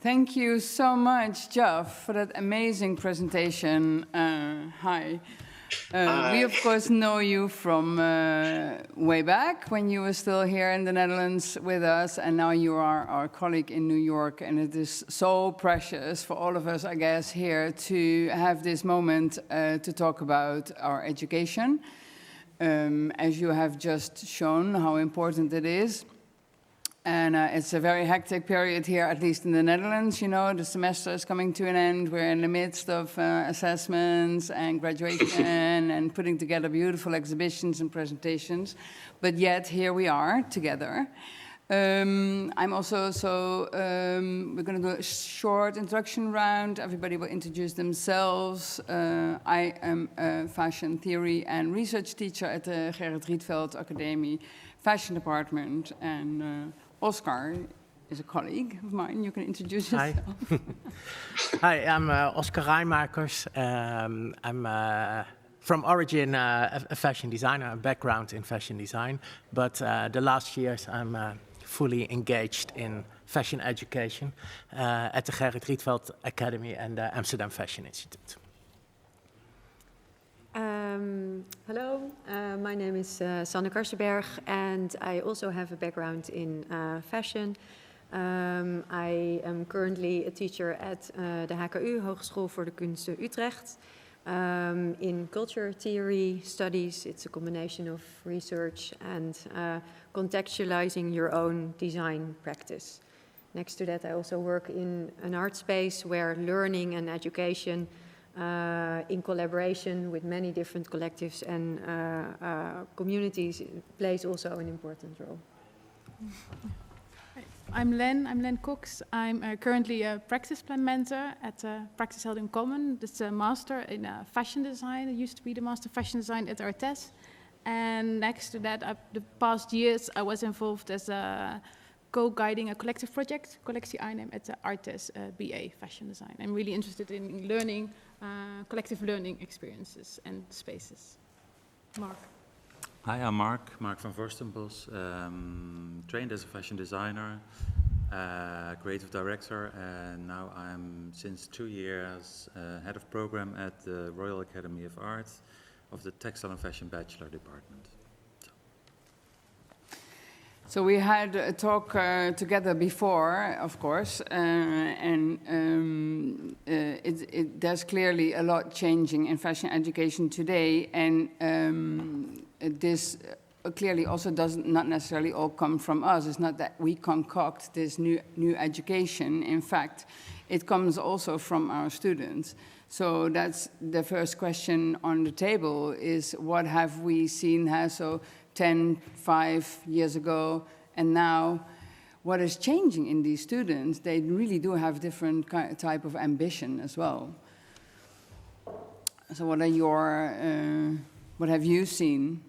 Thank you so much, JOFF, for that amazing presentation. Hi. We, of course, know you from way back when you were still here in the Netherlands with us, and now you are our colleague in New York, and it is so precious for all of us, I guess, here to have this moment to talk about our education. As you have just shown how important it is. And it's a very hectic period here, at least in the Netherlands. You know, the semester is coming to an end. We're in the midst of assessments and graduation and putting together beautiful exhibitions and presentations. But yet, here we are together. I'm also, we're going to do a short introduction round. Everybody will introduce themselves. I am a fashion theory and research teacher at the Gerrit Rietveld Academy Fashion Department. And Oscar is a colleague of mine. You can introduce yourself. Hi, I'm Oscar Raaijmakers. I'm from origin a fashion designer, a background in fashion design. But the last years I'm fully engaged in fashion education at the Gerrit Rietveld Academy and the Amsterdam Fashion Institute. Hello, my name is Sanne Karssenberg, and I also have a background in fashion. I am currently a teacher at the HKU, Hogeschool voor de Kunsten Utrecht, in culture theory studies. It's a combination of research and contextualizing your own design practice. Next to that, I also work in an art space where learning and education in collaboration with many different collectives and communities plays also an important role. I'm Lenn, I'm Lencox. I'm currently a practice plan mentor at Practice Held in Common. It's a master in fashion design. It used to be the master fashion design at RTS. And next to that, the past years, I was involved as a co-guiding a collective project, Collectie Arnhem, at the RTS BA Fashion Design. I'm really interested in learning, collective learning experiences and spaces. Mark. Hi, I'm Mark van Vorstenbos, trained as a fashion designer, creative director, and now I'm since 2 years head of program at the Royal Academy of Arts of the Textile and Fashion Bachelor Department. So we had a talk together before, of course, and there's clearly a lot changing in fashion education today, and this clearly also doesn't not necessarily all come from us. It's not that we concoct this new education. In fact, it comes also from our students. So that's the first question on the table: is what have we seen? So 5 years ago, and now, what is changing in these students? They really do have different type of ambition as well. So what are your, what have you seen?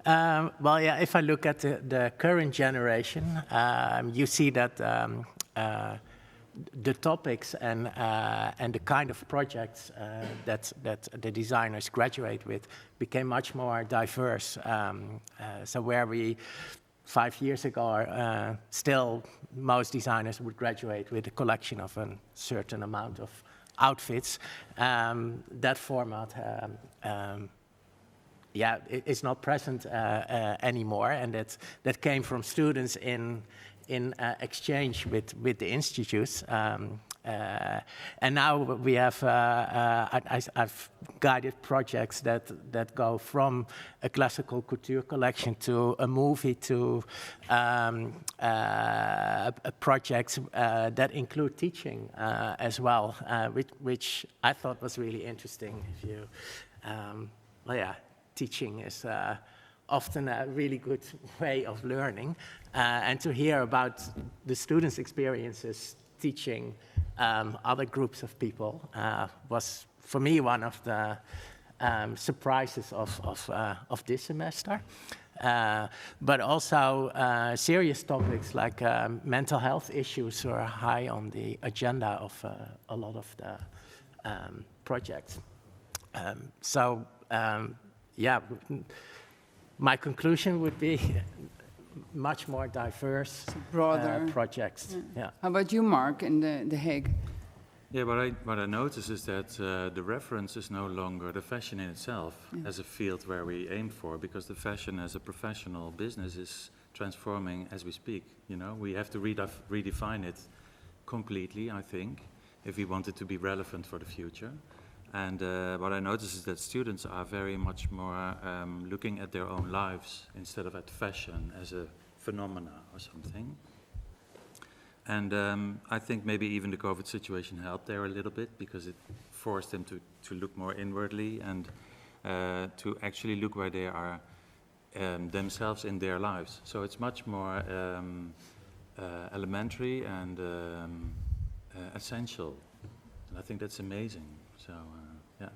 Well, yeah, if I look at the current generation, you see that the topics and the kind of projects that the designers graduate with became much more diverse. So where we 5 years ago, still most designers would graduate with a collection of a certain amount of outfits. That format, it's not present anymore, and that came from students in exchange with the institutes. And now we have, I've guided projects that go from a classical couture collection to a movie to projects that include teaching as well, which I thought was really interesting. If you, teaching is often a really good way of learning, and to hear about the students' experiences teaching other groups of people was, for me, one of the surprises of this semester. But also serious topics like mental health issues are high on the agenda of a lot of the projects. My conclusion would be much more diverse broader projects. Yeah. How about you, Mark, in The Hague? Yeah, what I notice is that the reference is no longer the fashion in itself as a field where we aim for, because the fashion as a professional business is transforming as we speak. You know, we have to redefine it completely, I think, if we want it to be relevant for the future. And what I notice is that students are very much more looking at their own lives instead of at fashion as a phenomena or something. And I think maybe even the COVID situation helped there a little bit, because it forced them to look more inwardly and to actually look where they are themselves in their lives. So it's much more elementary and essential. And I think that's amazing. So, yeah.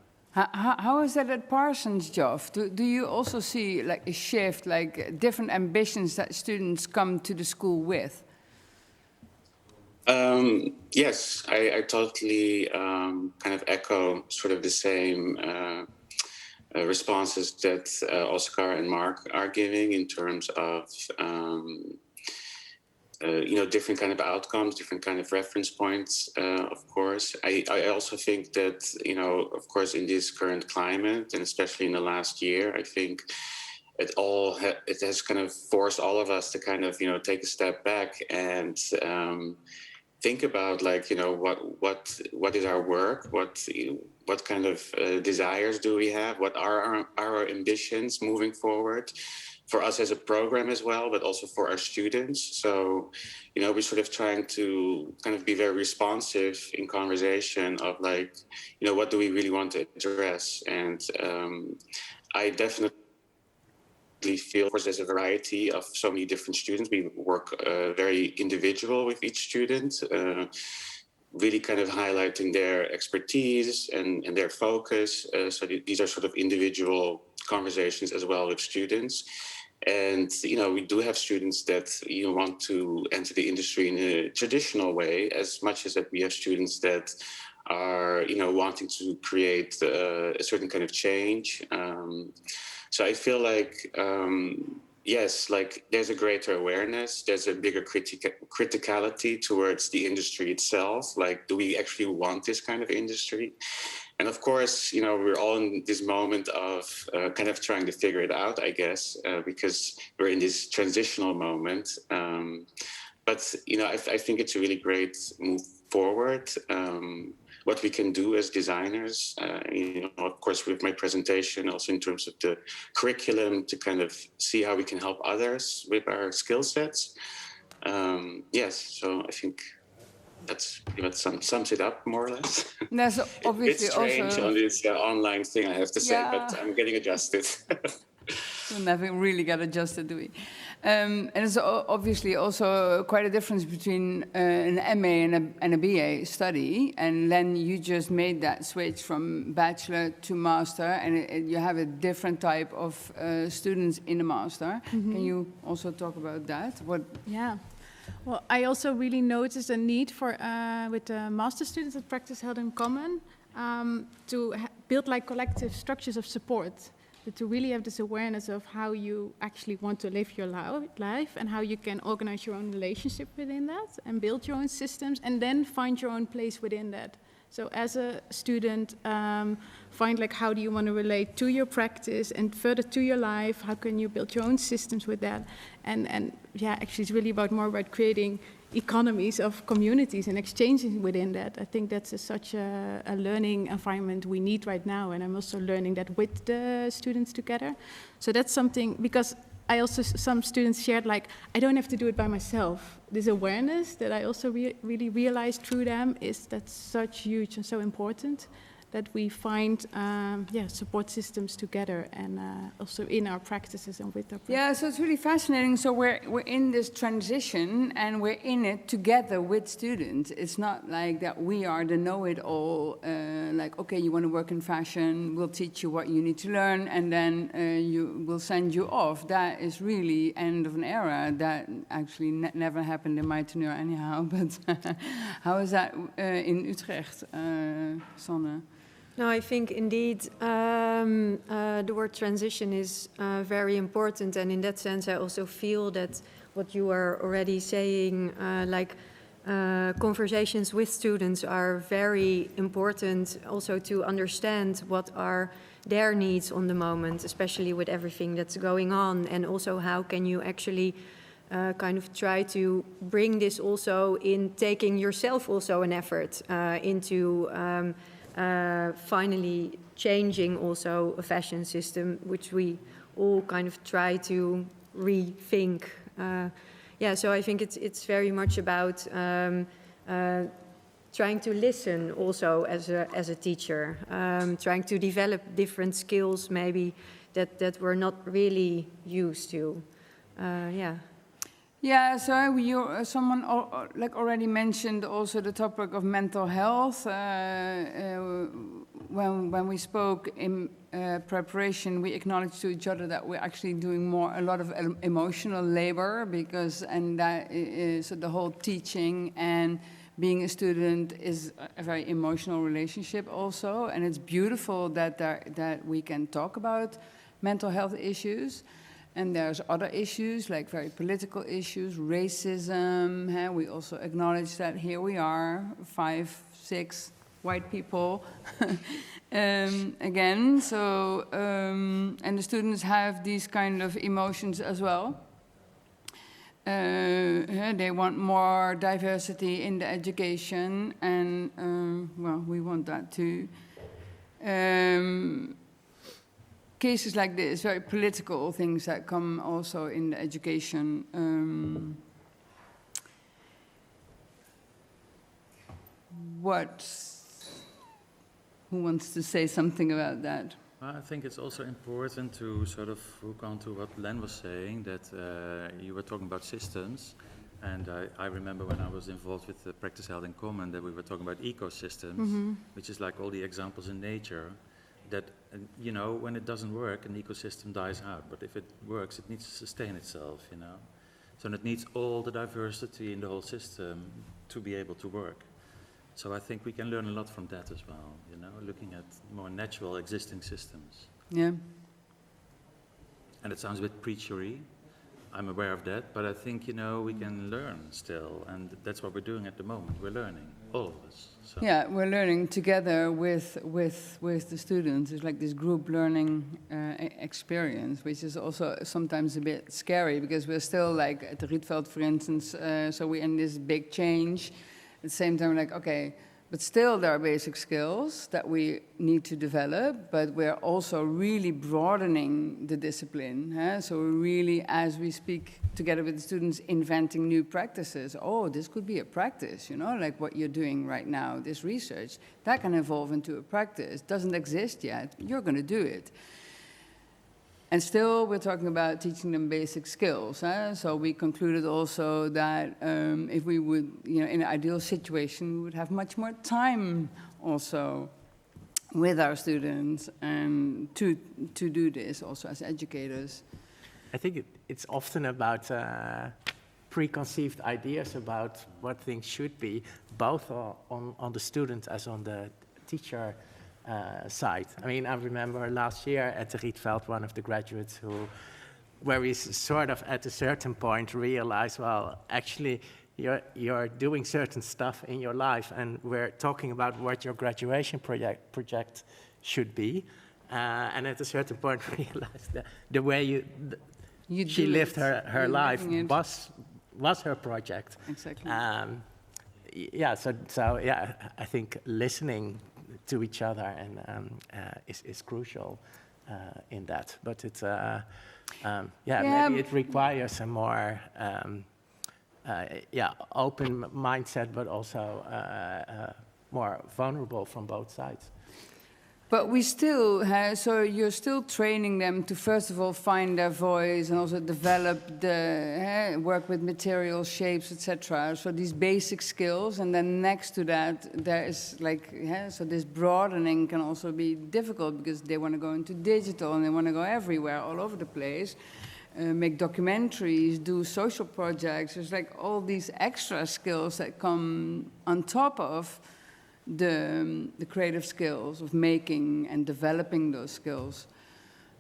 How is that at Parsons, JOFF? Do you also see like a shift, like different ambitions that students come to the school with? Yes, I totally kind of echo sort of the same responses that Oscar and Mark are giving in terms of different kind of outcomes, different kind of reference points. Of course, I also think that of course, in this current climate, and especially in the last year, I think it has kind of forced all of us to kind of take a step back and think about what is our work, what kind of desires do we have, what are our ambitions moving forward for us as a program as well, but also for our students. So we're sort of trying to kind of be very responsive in conversation of what do we really want to address. And I definitely feel, of course, there's a variety of so many different students. We work very individual with each student, really kind of highlighting their expertise and their focus. So these are sort of individual conversations as well with students. And, we do have students that want to enter the industry in a traditional way, as much as that we have students that are, wanting to create a certain kind of change. So I feel like, yes, like there's a greater awareness, there's a bigger criticality towards the industry itself. Like, do we actually want this kind of industry? And of course, we're all in this moment of kind of trying to figure it out, I guess, because we're in this transitional moment. But, I think it's a really great move forward. What we can do as designers, of course, with my presentation, also in terms of the curriculum, to kind of see how we can help others with our skill sets. Yes, so I think that's sums it up more or less. That's obviously it's strange also on this online thing, I have to say, but I'm getting adjusted. We never really got adjusted, do we? And it's obviously also quite a difference between an MA and a BA study. And Lenn, you just made that switch from bachelor to master, and you have a different type of students in the master. Mm-hmm. Can you also talk about that? Yeah. Well, I also really noticed a need for, with the master students at Practice Held in Common, to build like collective structures of support. But to really have this awareness of how you actually want to live your life and how you can organize your own relationship within that and build your own systems and then find your own place within that. So as a student, find like how do you want to relate to your practice and further to your life, how can you build your own systems with that? And yeah, actually it's really more about creating economies of communities and exchanging within that. I think that's such a learning environment we need right now, and I'm also learning that with the students together. So that's something, because I also, some students shared like, I don't have to do it by myself. This awareness that I also really realized through them is that's such huge and so important, that we find support systems together and also in our practices and with our practices. Yeah, so it's really fascinating. So we're in this transition and we're in it together with students. It's not like that we are the know-it-all, like, okay, you want to work in fashion, we'll teach you what you need to learn, and then we'll send you off. That is really end of an era that actually never happened in my tenure anyhow. But how is that in Utrecht, Sanne? No, I think indeed the word transition is very important, and in that sense I also feel that what you are already saying, conversations with students are very important also to understand what are their needs on the moment, especially with everything that's going on, and also how can you actually kind of try to bring this also in taking yourself also an effort into finally changing also a fashion system, which we all kind of try to rethink. Yeah, so I think it's very much about trying to listen also as a teacher, trying to develop different skills maybe that we're not really used to. Yeah. Yeah, so someone already mentioned also the topic of mental health. When we spoke in preparation, we acknowledged to each other that we're actually doing a lot of emotional labor, so the whole teaching and being a student is a very emotional relationship also, and it's beautiful that we can talk about mental health issues. And there's other issues, like very political issues, racism. We also acknowledge that here we are, 5, 6 white people, again. So, and the students have these kind of emotions as well. They want more diversity in the education, and well, we want that too. Cases like this, very political things that come also in the education. Who wants to say something about that? I think it's also important to sort of hook on to what Lenn was saying, that you were talking about systems. And I remember when I was involved with the Practice Held in Common that we were talking about ecosystems, which is like all the examples in nature. That, you know, when it doesn't work, an ecosystem dies out. But if it works, it needs to sustain itself, you know. So it needs all the diversity in the whole system to be able to work. So I think we can learn a lot from that as well, you know, looking at more natural existing systems. Yeah. And it sounds a bit preachery, I'm aware of that, but I think, you know, we can learn still, and that's what we're doing at the moment. We're learning, all of us. So. Yeah, we're learning together with the students. It's like this group learning experience, which is also sometimes a bit scary, because we're still like at the Rietveld, for instance, so we're in this big change. At the same time, like, okay, but still there are basic skills that we need to develop, but we're also really broadening the discipline. So we're really, as we speak together with the students, inventing new practices. Oh, this could be a practice, you know, like what you're doing right now, this research. That can evolve into a practice. Doesn't exist yet. You're going to do it. And still, we're talking about teaching them basic skills. So we concluded also that if we would, you know, in an ideal situation, we would have much more time also with our students to do this also as educators. I think it's often about preconceived ideas about what things should be, both on the student as on the teacher side. I mean, I remember last year at the Rietveld, one of the graduates where we sort of at a certain point realized, well, actually, you're doing certain stuff in your life, and we're talking about what your graduation project should be. And at a certain point realized that the way she lived her life was her project. Exactly. Yeah, so yeah, I think listening to each other and is crucial in that. But it's maybe it requires a more open mindset, but also more vulnerable from both sides. But we still have, so you're still training them to first of all find their voice and also develop work with materials, shapes, etc. So these basic skills, and then next to that there is like, so this broadening can also be difficult because they want to go into digital and they want to go everywhere, all over the place, make documentaries, do social projects. There's like all these extra skills that come on top of the creative skills of making and developing those skills.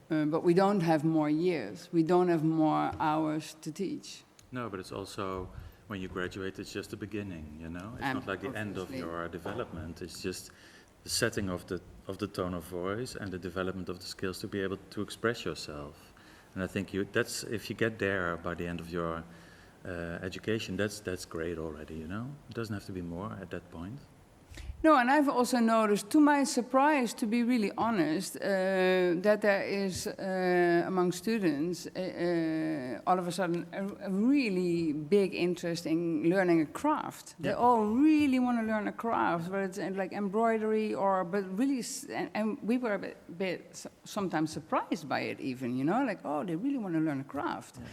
But we don't have more years. We don't have more hours to teach. No, but it's also, when you graduate, it's just the beginning, you know? It's not like the end of your development. It's just the setting of the tone of voice and the development of the skills to be able to express yourself. And I think that's if you get there by the end of your education, that's great already, you know? It doesn't have to be more at that point. No, and I've also noticed, to my surprise, to be really honest, that there is, among students, all of a sudden, a really big interest in learning a craft. They all really want to learn a craft, whether it's like embroidery but really, and we were a bit sometimes surprised by it even, you know, like, oh, they really want to learn a craft. Yeah.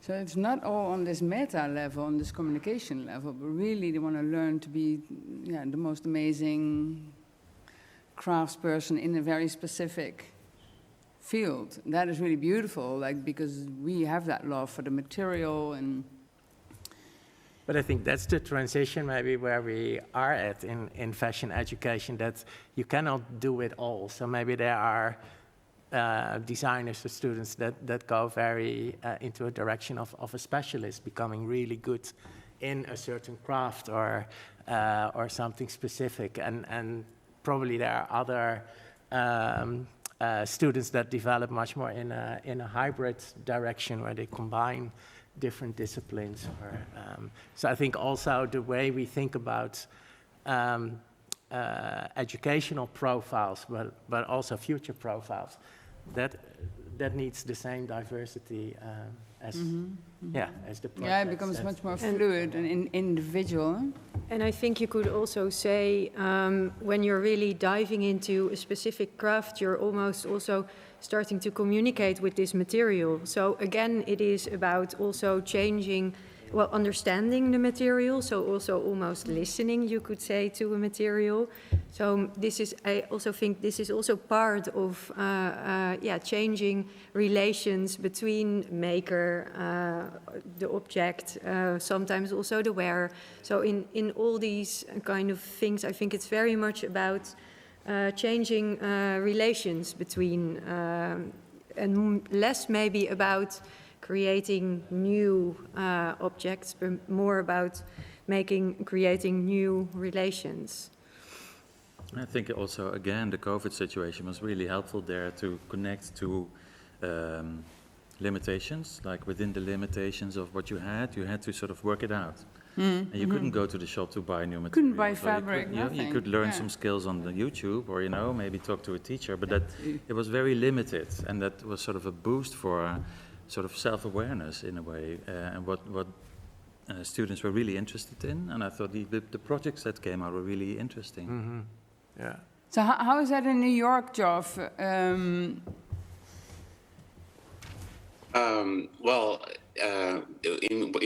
So it's not all on this meta level, on this communication level, but really they want to learn to be the most amazing craftsperson in a very specific field. And that is really beautiful, like, because we have that love for the material and... But I think that's the transition maybe where we are at in fashion education, that you cannot do it all. So maybe there are designers or students that go very into a direction of a specialist, becoming really good in a certain craft or something specific, and probably there are other students that develop much more in a hybrid direction where they combine different disciplines. So I think also the way we think about educational profiles, but also future profiles, that needs the same diversity as the project. Yeah, it becomes much more fluid and individual. And I think you could also say, when you're really diving into a specific craft, you're almost also starting to communicate with this material. So again, it is about also understanding the material, so also almost listening, you could say, to a material. So I also think this is also part of, changing relations between maker, the object, sometimes also the wearer. So in all these kind of things, I think it's very much about changing relations between, and less maybe about creating new objects, but more about creating new relations. I think also, again, the COVID situation was really helpful there to connect to limitations, like within the limitations of what you had to sort of work it out. And you couldn't go to the shop to buy new material. Couldn't buy fabric, you could learn some skills on the YouTube, or maybe talk to a teacher, but it was very limited, and that was sort of a boost for sort of self-awareness in a way, and what students were really interested in. And I thought the projects that came out were really interesting. Mm-hmm. Yeah. So how is that in New York, JOFF? In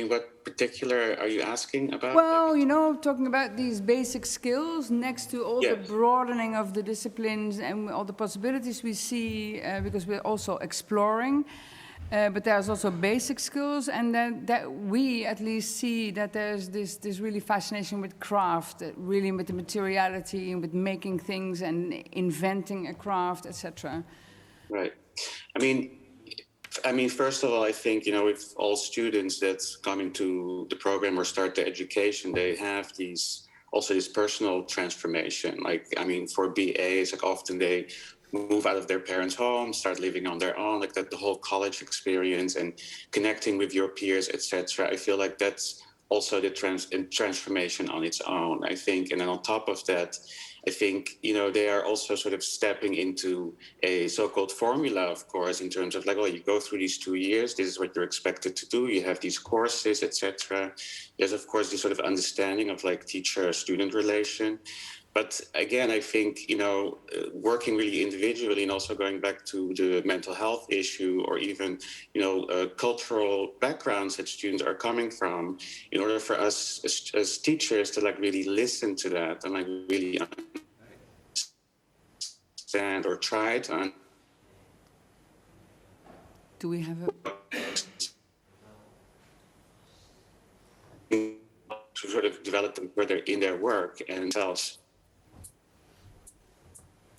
what particular are you asking about? Well, talking about these basic skills next to all the broadening of the disciplines and all the possibilities we see, because we're also exploring. But there's also basic skills, and then that we at least see that there's this really fascination with craft, really with the materiality and with making things and inventing a craft, etc. Right. I mean, first of all, I think, with all students that come into the program or start the education, they have this personal transformation. For BAs, often they move out of their parents' home, start living on their own, the whole college experience and connecting with your peers, etc. I feel like that's also the transformation on its own, I think. And then on top of that, I think, they are also sort of stepping into a so-called formula, of course, in terms of you go through these 2 years, this is what you're expected to do, you have these courses, etc. There's, of course, this sort of understanding of teacher-student relation. But again, I think, working really individually and also going back to the mental health issue or even, cultural backgrounds that students are coming from, in order for us as teachers to really listen to that and really understand or try to Do we have to sort of develop them further in their work and themselves.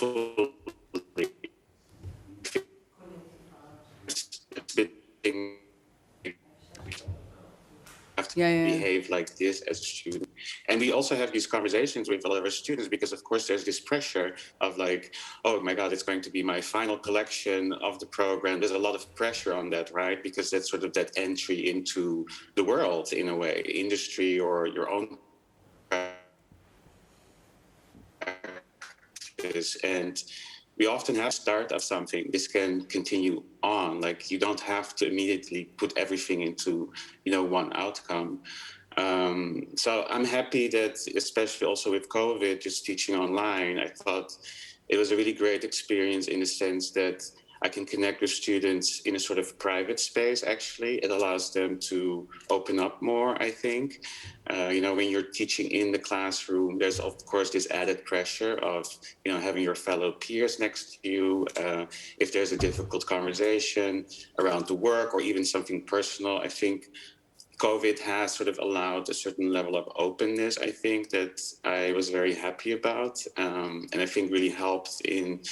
have to behave like this as a student. And we also have these conversations with a lot of our students because, of course, there's this pressure of like, oh my God, it's going to be my final collection of the program. There's a lot of pressure on that, right? Because that's sort of that entry into the world in a way, industry or your own practice. And we often have start of something. This can continue on. Like you don't have to immediately put everything into, one outcome. So I'm happy that, especially also with COVID, just teaching online, I thought it was a really great experience in the sense that I can connect with students in a sort of private space, actually. It allows them to open up more, I think. When you're teaching in the classroom, there's, of course, this added pressure of, having your fellow peers next to you. If there's a difficult conversation around the work or even something personal, I think COVID has sort of allowed a certain level of openness, I think, that I was very happy about. And I think really helped in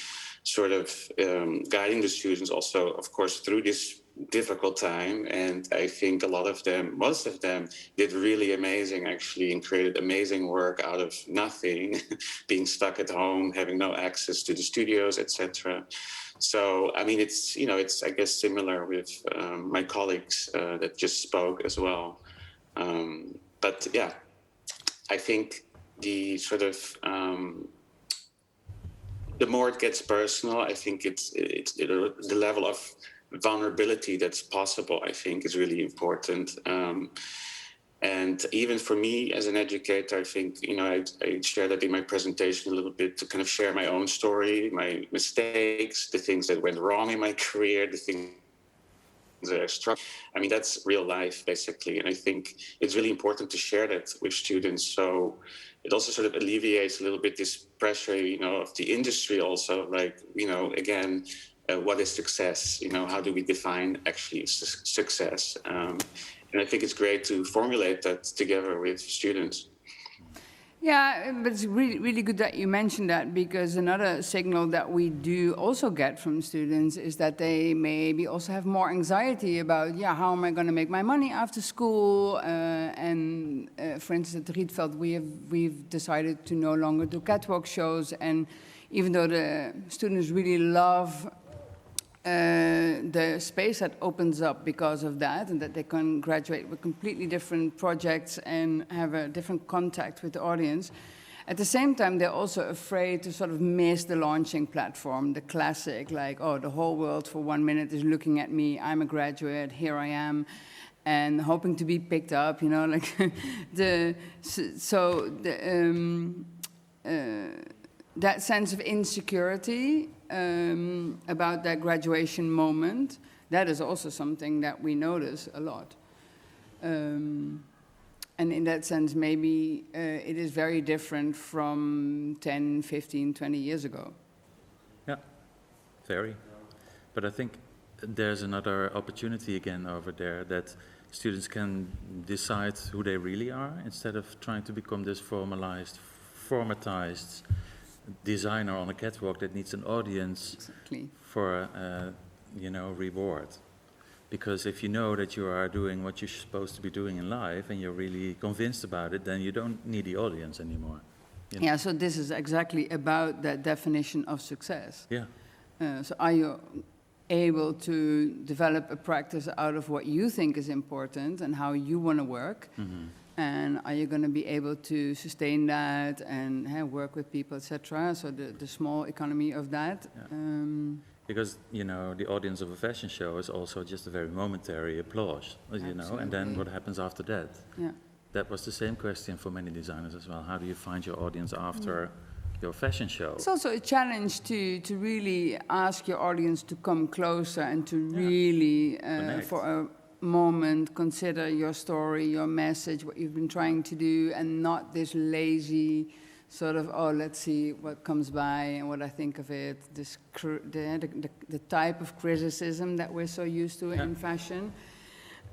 sort of guiding the students also, of course, through this difficult time. And I think most of them did really amazing, actually, and created amazing work out of nothing, being stuck at home, having no access to the studios, etc. So, I mean, it's I guess similar with my colleagues that just spoke as well. But yeah, I think the sort of the more it gets personal, I think it's the level of vulnerability that's possible, I think, is really important. And even for me as an educator, I think, I shared that in my presentation a little bit to kind of share my own story, my mistakes, the things that went wrong in my career, the things that I struggled. I mean, that's real life, basically. And I think it's really important to share that with students. So it also sort of alleviates a little bit this pressure, of the industry also, like, again, what is success? How do we define actually success? And I think it's great to formulate that together with students. Yeah, but it's really, really good that you mentioned that, because another signal that we do also get from students is that they maybe also have more anxiety about, how am I going to make my money after school? And for instance, at Rietveld, we've decided to no longer do catwalk shows. And even though the students really love the space that opens up because of that, and that they can graduate with completely different projects and have a different contact with the audience. At the same time, they're also afraid to sort of miss the launching platform, the classic, like, the whole world for 1 minute is looking at me, I'm a graduate, here I am, and hoping to be picked up, like that sense of insecurity about that graduation moment, that is also something that we notice a lot. And in that sense, maybe it is very different from 10, 15, 20 years ago. Yeah, very. But I think there's another opportunity again over there that students can decide who they really are instead of trying to become this formatized designer on a catwalk that needs an audience for reward. Because if you know that you are doing what you're supposed to be doing in life and you're really convinced about it, then you don't need the audience anymore. Yeah, so this is exactly about that definition of success. Yeah. So are you able to develop a practice out of what you think is important and how you want to work? Mm-hmm. And are you going to be able to sustain that and work with people, etc.? So the small economy of that. Yeah. Because, the audience of a fashion show is also just a very momentary applause, and then what happens after that? Yeah. That was the same question for many designers as well. How do you find your audience after your fashion show? It's also a challenge to really ask your audience to come closer and to really, for a moment, consider your story, your message, what you've been trying to do, and not this lazy sort of, let's see what comes by and what I think of it, this the type of criticism that we're so used to in fashion,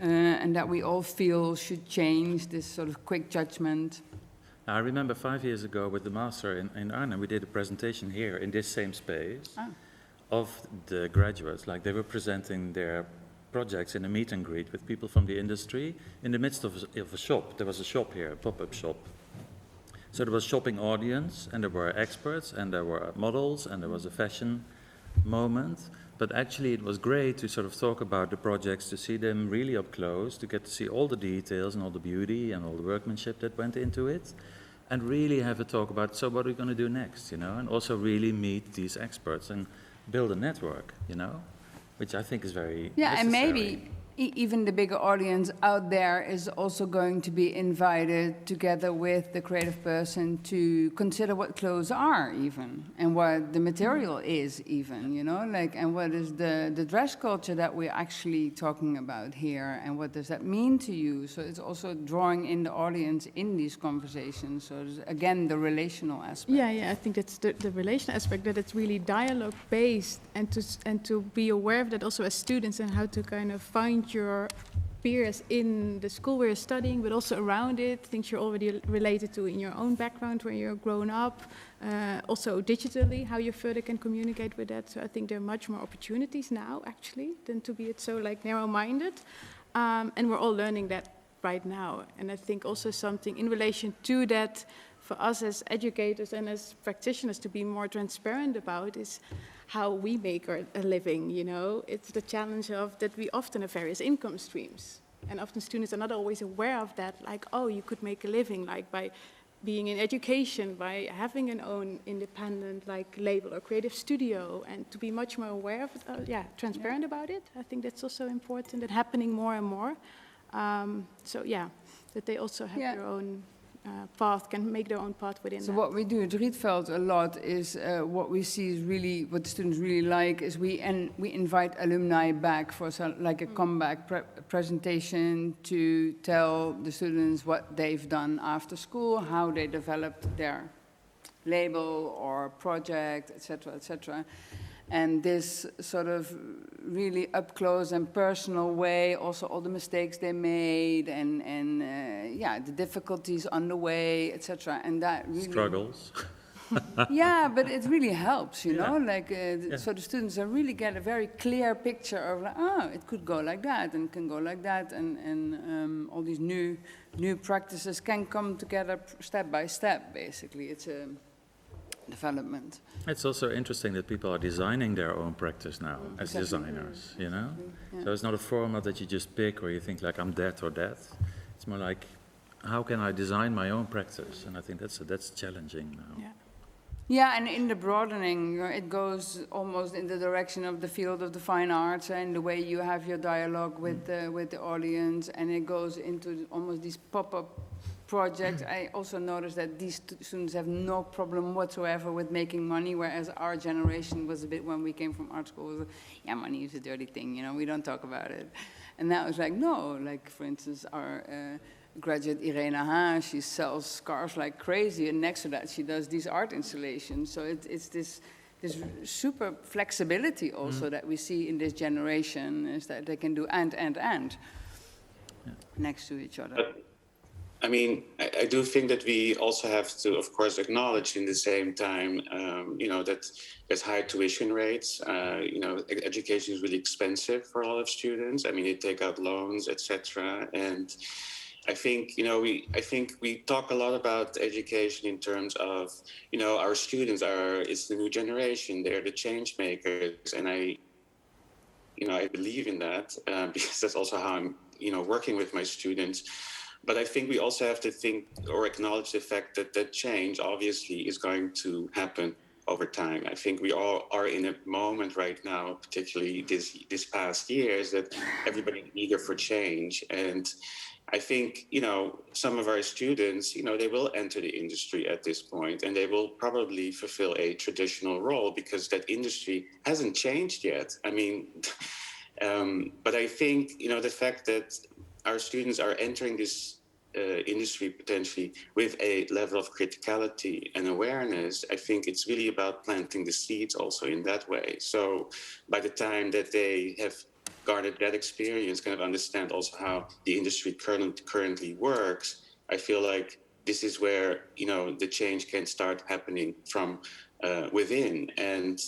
and that we all feel should change, this sort of quick judgment. I remember 5 years ago with the master in Arnhem, we did a presentation here in this same space of the graduates. Like they were presenting their projects in a meet and greet with people from the industry in the midst of a shop. There was a shop here, a pop-up shop. So there was a shopping audience, and there were experts, and there were models, and there was a fashion moment. But actually it was great to sort of talk about the projects, to see them really up close, to get to see all the details and all the beauty and all the workmanship that went into it, and really have a talk about, so what are we going to do next, you know, and also really meet these experts and build a network, you know, which I think is very necessary. And maybe even the bigger audience out there is also going to be invited together with the creative person to consider what clothes are even, and what the material is even, you know, like, and what is the dress culture that we're actually talking about here, and what does that mean to you? So it's also drawing in the audience in these conversations. So again, the relational aspect. Yeah, I think that's the relational aspect, that it's really dialogue based, and to be aware of that also as students, and how to kind of find your peers in the school where you're studying, but also around it, things you're already related to in your own background where you're grown up, also digitally, how you further can communicate with that. So I think there are much more opportunities now, actually, than to be so like narrow-minded, and we're all learning that right now. And I think also something in relation to that, for us as educators and as practitioners to be more transparent about is how we make a living, you know. It's the challenge of that we often have various income streams. And often students are not always aware of that, like, oh, you could make a living like by being in education, by having an own independent like label or creative studio, and to be much more aware of it, transparent about it. I think that's also important, and happening more and more. That they also have their own path, can make their own path within that. So what we do at Rietveld a lot is what we see is really, what the students really like is we invite alumni back for like a comeback presentation to tell the students what they've done after school, how they developed their label or project, etc., etc. And this sort of really up close and personal way, also all the mistakes they made, and the difficulties on the way, etc. And that really struggles. Yeah, but it really helps, you know. Like so, the students really get a very clear picture of, like, oh, it could go like that, and can go like that, and all these new practices can come together step by step. Basically, it's a development. It's also interesting that people are designing their own practice now as designers, you know? Yeah. So it's not a format that you just pick or you think like I'm that or that. It's more like, how can I design my own practice? And I think that's challenging now. Yeah. Yeah, and in the broadening, it goes almost in the direction of the field of the fine arts and the way you have your dialogue with the audience, and it goes into almost these pop-up projects. I also noticed that these students have no problem whatsoever with making money, whereas our generation was a bit, when we came from art school, was, yeah, money is a dirty thing, you know, we don't talk about it. And now it's like, no, like, for instance, our graduate Irene Haan, she sells scarves like crazy, and next to that she does these art installations. So it's this super flexibility also that we see in this generation, is that they can do and next to each other. I mean, I do think that we also have to, of course, acknowledge in the same time, that there's high tuition rates. Education is really expensive for a lot of students. I mean, they take out loans, etc. And I think, we talk a lot about education in terms of, our students it's the new generation. They're the change makers, and I believe in that because that's also how I'm, working with my students. But I think we also have to think or acknowledge the fact that that change obviously is going to happen over time. I think we all are in a moment right now, particularly this past year, is that everybody's eager for change. And I think, some of our students, they will enter the industry at this point, and they will probably fulfill a traditional role because that industry hasn't changed yet. I mean, but I think, the fact that our students are entering this industry potentially with a level of criticality and awareness, I think it's really about planting the seeds also in that way. So by the time that they have garnered that experience, kind of understand also how the industry currently works, I feel like this is where, the change can start happening from within. And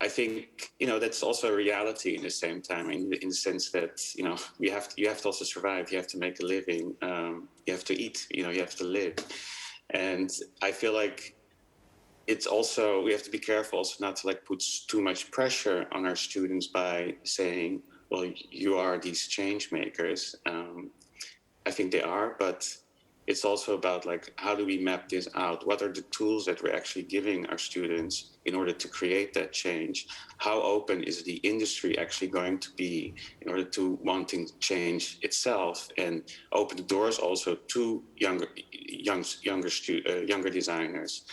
I think, that's also a reality in the same time, in the sense that, you have to also survive, you have to make a living, you have to eat, you have to live. And I feel like it's also, we have to be careful also not to put too much pressure on our students by saying, well, you are these change makers. I think they are, but it's also about how do we map this out? What are the tools that we're actually giving our students in order to create that change? How open is the industry actually going to be in order to wanting change itself, and open the doors also to younger designers?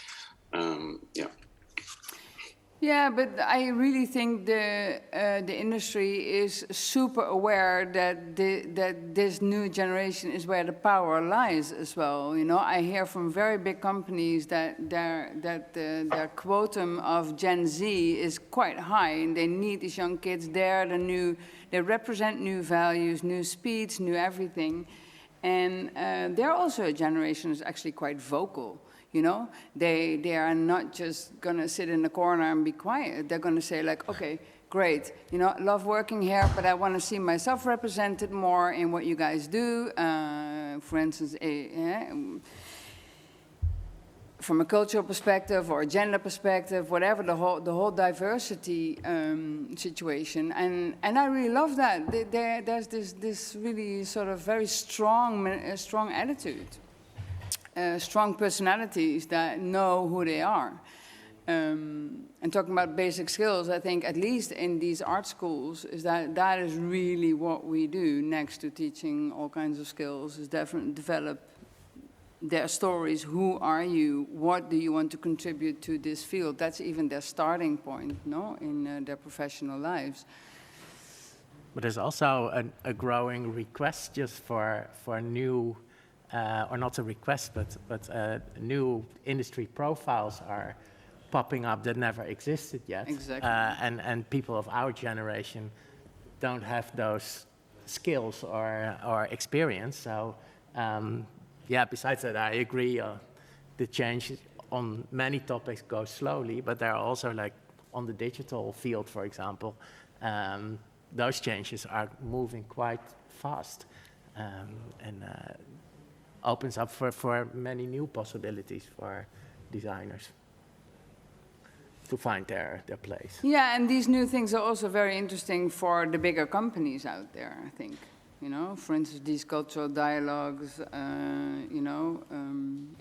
Yeah, but I really think the industry is super aware that this new generation is where the power lies as well. I hear from very big companies that their quotum of Gen Z is quite high, and they need these young kids there. They represent new values, new speeds, new everything, and they're also a generation that's actually quite vocal. They are not just going to sit in the corner and be quiet. They're going to say okay, great, love working here, but I want to see myself represented more in what you guys do. For instance, from a cultural perspective or a gender perspective, whatever, the whole diversity situation. And I really love that. There's this really sort of very strong attitude. Strong personalities that know who they are. And talking about basic skills, I think at least in these art schools, is that is really what we do next to teaching all kinds of skills, is definitely develop their stories. Who are you? What do you want to contribute to this field? That's even their starting point, in their professional lives. But there's also a growing request just for new or not a request, but new industry profiles are popping up that never existed yet. Exactly. And people of our generation don't have those skills or experience. So, besides that, I agree, the change on many topics goes slowly, but there are also, on the digital field, for example, those changes are moving quite fast. And opens up for many new possibilities for designers to find their place. Yeah, and these new things are also very interesting for the bigger companies out there, I think. For instance, these cultural dialogues,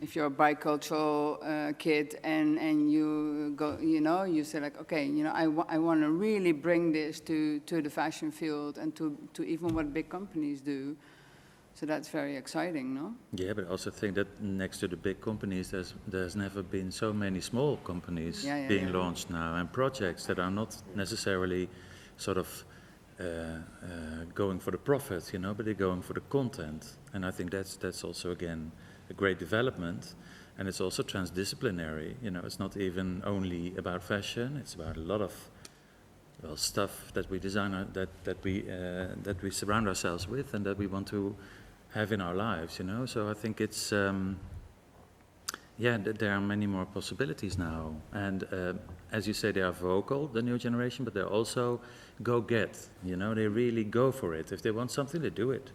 if you're a bicultural kid and you go, you say okay, I want to really bring this to the fashion field and to even what big companies do. So that's very exciting, no? Yeah, but I also think that next to the big companies, there's never been so many small companies being launched now, and projects that are not necessarily sort of going for the profit, but they're going for the content. And I think that's also, again, a great development. And it's also transdisciplinary. It's not even only about fashion. It's about a lot of stuff that we design, that we surround ourselves with, and that we want to have in our lives, So I think it's, there are many more possibilities now. And as you say, they are vocal, the new generation, but they're also go-get, They really go for it. If they want something, they do it.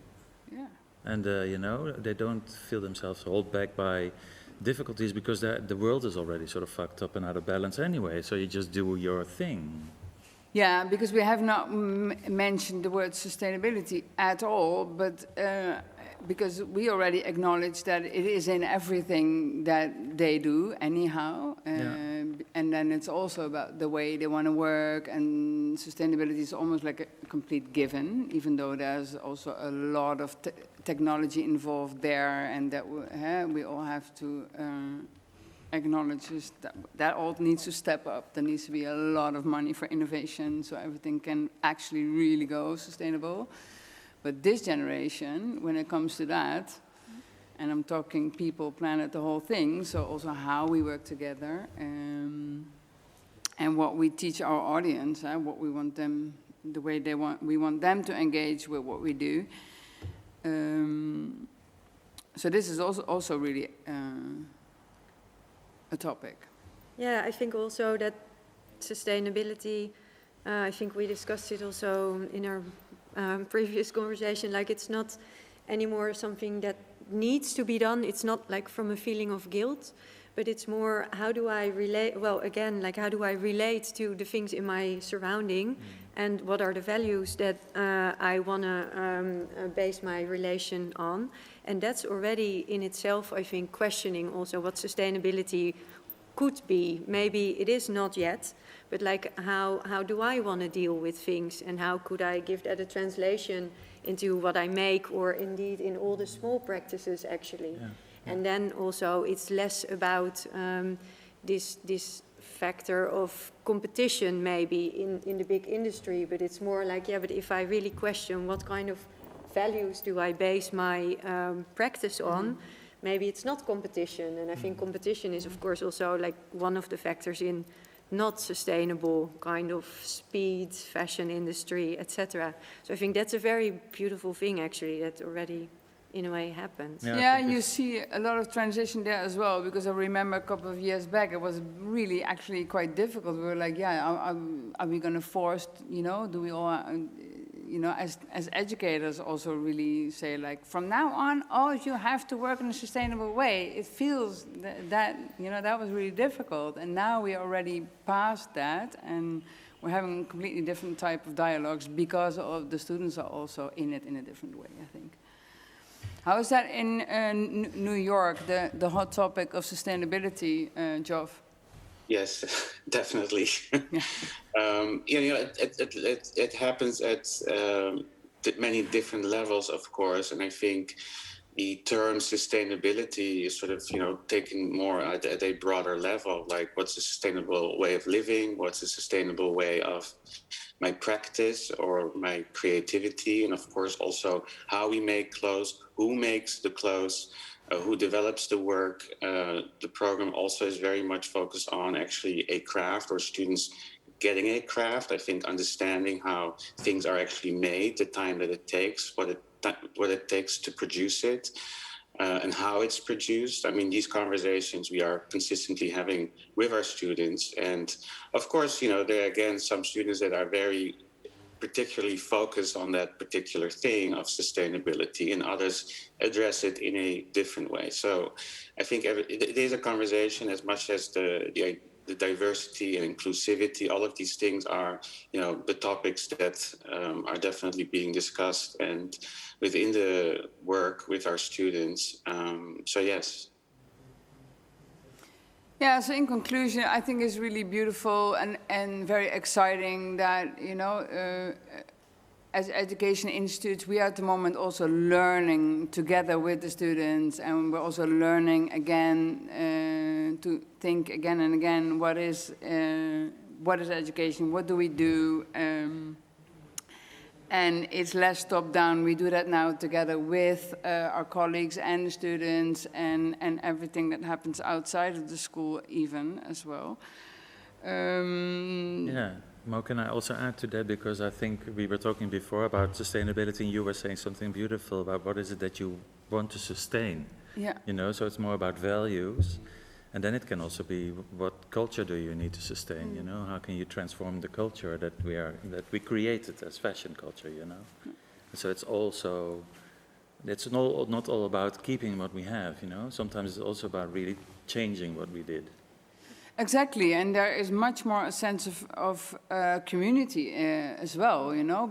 Yeah. And, they don't feel themselves held back by difficulties, because the world is already sort of fucked up and out of balance anyway, so you just do your thing. Yeah, because we have not mentioned the word sustainability at all, but because we already acknowledge that it is in everything that they do anyhow. And then it's also about the way they want to work, and sustainability is almost like a complete given, even though there's also a lot of technology involved there, and that we all have to acknowledge that all needs to step up. There needs to be a lot of money for innovation so everything can actually really go sustainable. But this generation, when it comes to that, and I'm talking people, planet, the whole thing, so also how we work together, and what we teach our audience, what we want them, the way we want them to engage with what we do. So this is also really a topic. Yeah, I think also that sustainability, I think we discussed it also in our previous conversation, like it's not anymore something that needs to be done. It's not like from a feeling of guilt, but it's more how do I relate, well, again, like how do I relate to the things in my surrounding and what are the values that I want to base my relation on. And that's already in itself, I think, questioning also what sustainability could be. Maybe it is not yet, but like how do I want to deal with things, and how could I give that a translation into what I make, or indeed in all the small practices actually. Yeah. And then also it's less about this factor of competition maybe in the big industry, but it's more like, yeah, but if I really question what kind of values do I base my practice on, maybe it's not competition. And I think competition is, of course, also like one of the factors in not sustainable kind of speed, fashion industry, etc. So I think that's a very beautiful thing, actually, that already, in a way, happens. Yeah, you see a lot of transition there as well, because I remember a couple of years back, it was really actually quite difficult. We were like, yeah, are we going to force, you know, do we all... you know, as educators also really say, like, from now on, you have to work in a sustainable way. It feels that you know, that was really difficult. And now we are already past that, and we're having a completely different type of dialogues because of the students are also in it in a different way, I think. How is that in New York, the hot topic of sustainability, JOFF? Yes, definitely. You know, it happens at many different levels, of course, and I think the term sustainability is sort of, you know, taken more at a broader level, like what's a sustainable way of living, what's a sustainable way of my practice or my creativity, and of course also how we make clothes, who makes the clothes, who develops the work. The program also is very much focused on actually a craft, or students getting a craft. I think understanding how things are actually made, the time that it takes, what it takes to produce it, and how it's produced. I mean, these conversations we are consistently having with our students. And of course, you know, there are again some students that are very particularly focused on that particular thing of sustainability, and others address it in a different way. So I think it is a conversation, as much as the diversity and inclusivity. All of these things are, you know, the topics that are definitely being discussed and within the work with our students. So yes. Yeah, so in conclusion, I think it's really beautiful and very exciting that, you know, as education institutes, we are at the moment also learning together with the students, and we're also learning again to think again and again, what is education, what do we do? And it's less top-down. We do that now together with our colleagues and the students, and everything that happens outside of the school even as well. Yeah, Mo, can I also add to that? Because I think we were talking before about sustainability, and you were saying something beautiful about what is it that you want to sustain. Yeah. You know, so it's more about values. And then it can also be, what culture do you need to sustain, you know? How can you transform the culture that we created as fashion culture, you know? So it's also, it's not all about keeping what we have, you know? Sometimes it's also about really changing what we did. Exactly, and there is much more a sense of community as well, you know.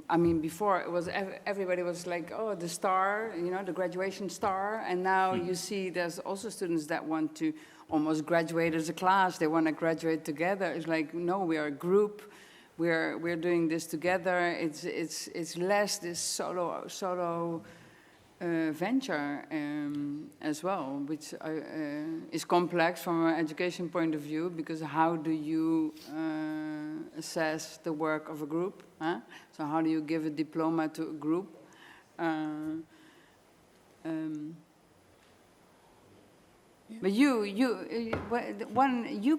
I mean, before it was everybody was like, oh, the star, you know, the graduation star, and now you see there's also students that want to almost graduate as a class. They want to graduate together. It's like, no, we are a group. We're doing this together. It's less this solo. Venture as well, which is complex from an education point of view, because how do you assess the work of a group? Huh? So how do you give a diploma to a group? But you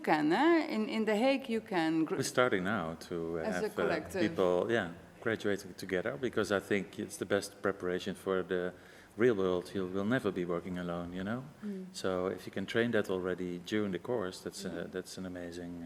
can, in The Hague you can. We're starting now to have people, graduating together, because I think it's the best preparation for real world, you will never be working alone, you know? So if you can train that already during the course, that's an amazing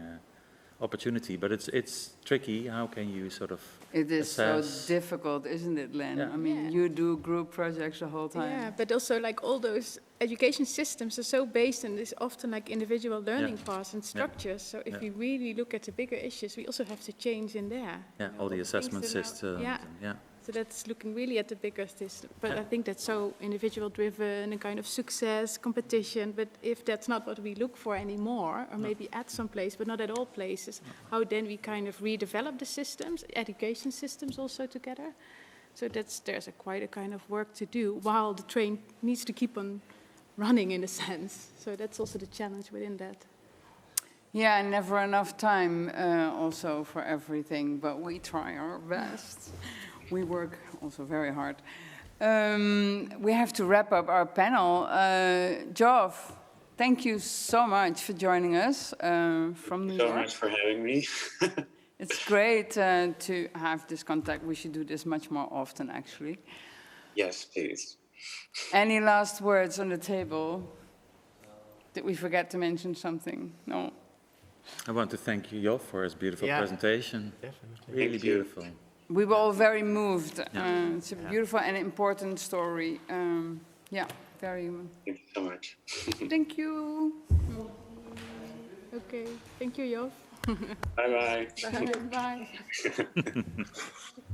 opportunity. But it's tricky. How can you sort of It is so assess? difficult, isn't it, Lenn? Yeah. I mean, Yeah. you do group projects the whole time. Yeah, but also like all those education systems are so based on this often like individual learning paths and structures. So if we really look at the bigger issues, we also have to change in there. Yeah, all the assessment things that are- systems. yeah. Yeah. So that's looking really at the bigger system. But I think that's so individual driven and kind of success, competition. But if that's not what we look for anymore, or maybe at some place, but not at all places, how then we kind of redevelop the systems, education systems also together. So there's quite a kind of work to do while the train needs to keep on running in a sense. So that's also the challenge within that. Yeah, and never enough time also for everything, but we try our best. We work also very hard. We have to wrap up our panel. JOFF, thank you so much for joining us from New York. So much for having me. It's great to have this contact. We should do this much more often, actually. Yes, please. Any last words on the table? Did we forget to mention something? No. I want to thank you, JOFF, for his beautiful presentation. Definitely. Really Thank you. beautiful. We were all very moved. It's a beautiful and important story. Yeah, very. Thank you so much. Thank you. Okay, thank you, Jof. Bye-bye. Bye. Bye.